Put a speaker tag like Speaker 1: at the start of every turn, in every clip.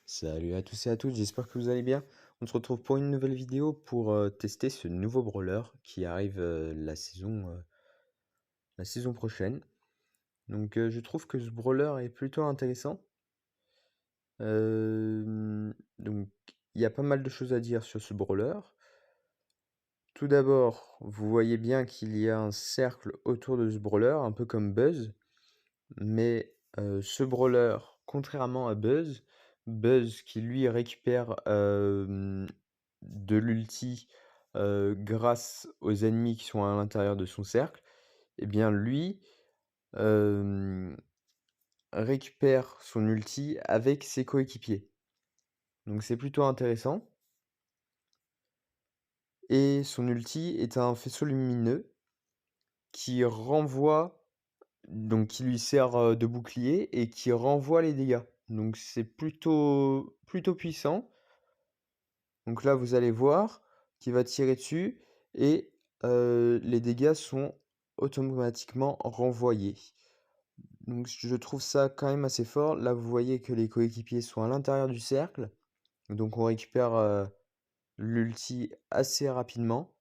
Speaker 1: Salut à tous et à toutes, j'espère que vous allez bien. On se retrouve pour une nouvelle vidéo pour tester ce nouveau brawler qui arrive la saison prochaine. Donc je trouve que ce brawler est plutôt intéressant. Donc il y a pas mal de choses à dire sur ce brawler. Tout d'abord, vous voyez bien qu'il y a un cercle autour de ce brawler, un peu comme Buzz. Mais ce brawler, contrairement à Buzz, Buzz qui lui récupère de l'ulti grâce aux ennemis qui sont à l'intérieur de son cercle, et bien lui hem, récupère son ulti avec ses coéquipiers. Donc c'est plutôt intéressant et son ulti est un faisceau lumineux qui renvoie donc qui lui sert, de bouclier et qui renvoie les dégâts. Donc c'est plutôt puissant. Donc là, vous allez voir qu'il va tirer dessus et les dégâts sont automatiquement renvoyés. Donc je trouve ça quand même assez fort. Là, vous voyez que les coéquipiers sont à l'intérieur du cercle, donc on récupère, l'ulti assez rapidement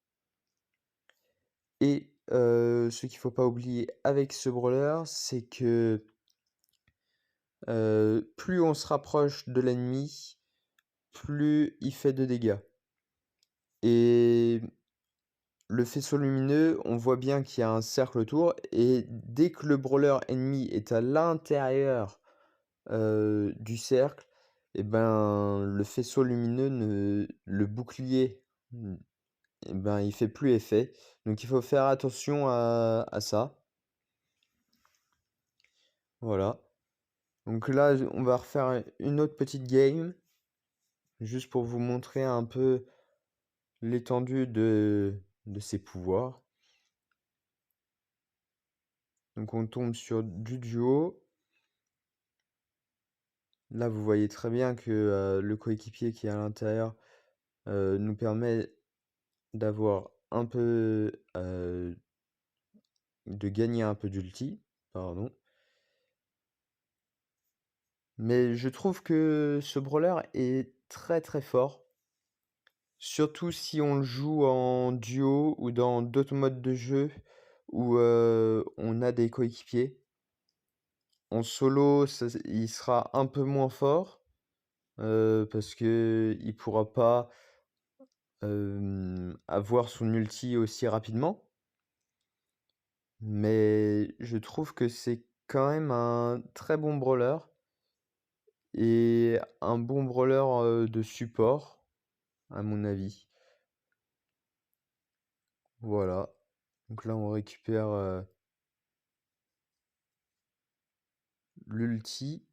Speaker 1: et ce qu'il faut pas oublier avec ce brawler, c'est que plus on se rapproche de l'ennemi, plus il fait de dégâts. Et le faisceau lumineux, on voit bien qu'il y a un cercle autour et dès que le brawler ennemi est à l'intérieur, du cercle et ben, le faisceau lumineux le bouclier, et ben, il fait plus effet. Donc il faut faire attention à ça. Voilà. Donc là, on va refaire une autre petite game, juste pour vous montrer un peu l'étendue de ses pouvoirs. Donc on tombe sur du duo. Là, vous voyez très bien que le coéquipier qui est à l'intérieur nous permet d'avoir un peu de gagner un peu d'ulti, pardon. Mais je trouve que ce brawler est très très fort. Surtout si on le joue en duo ou dans d'autres modes de jeu où on a des coéquipiers. En solo, il sera un peu moins fort parce que il pourra pas avoir son ulti aussi rapidement. Mais je trouve que c'est quand même un très bon brawler et un bon brawler de support, à mon avis. Voilà. Donc là, on récupère l'ulti.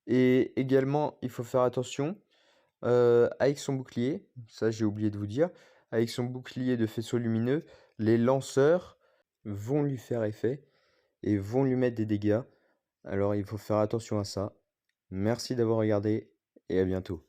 Speaker 1: Et également, il faut faire attention avec son bouclier, ça j'ai oublié de vous dire, avec son bouclier de faisceau lumineux, les lanceurs vont lui faire effet et vont lui mettre des dégâts. Alors il faut faire attention à ça. Merci d'avoir regardé et à bientôt.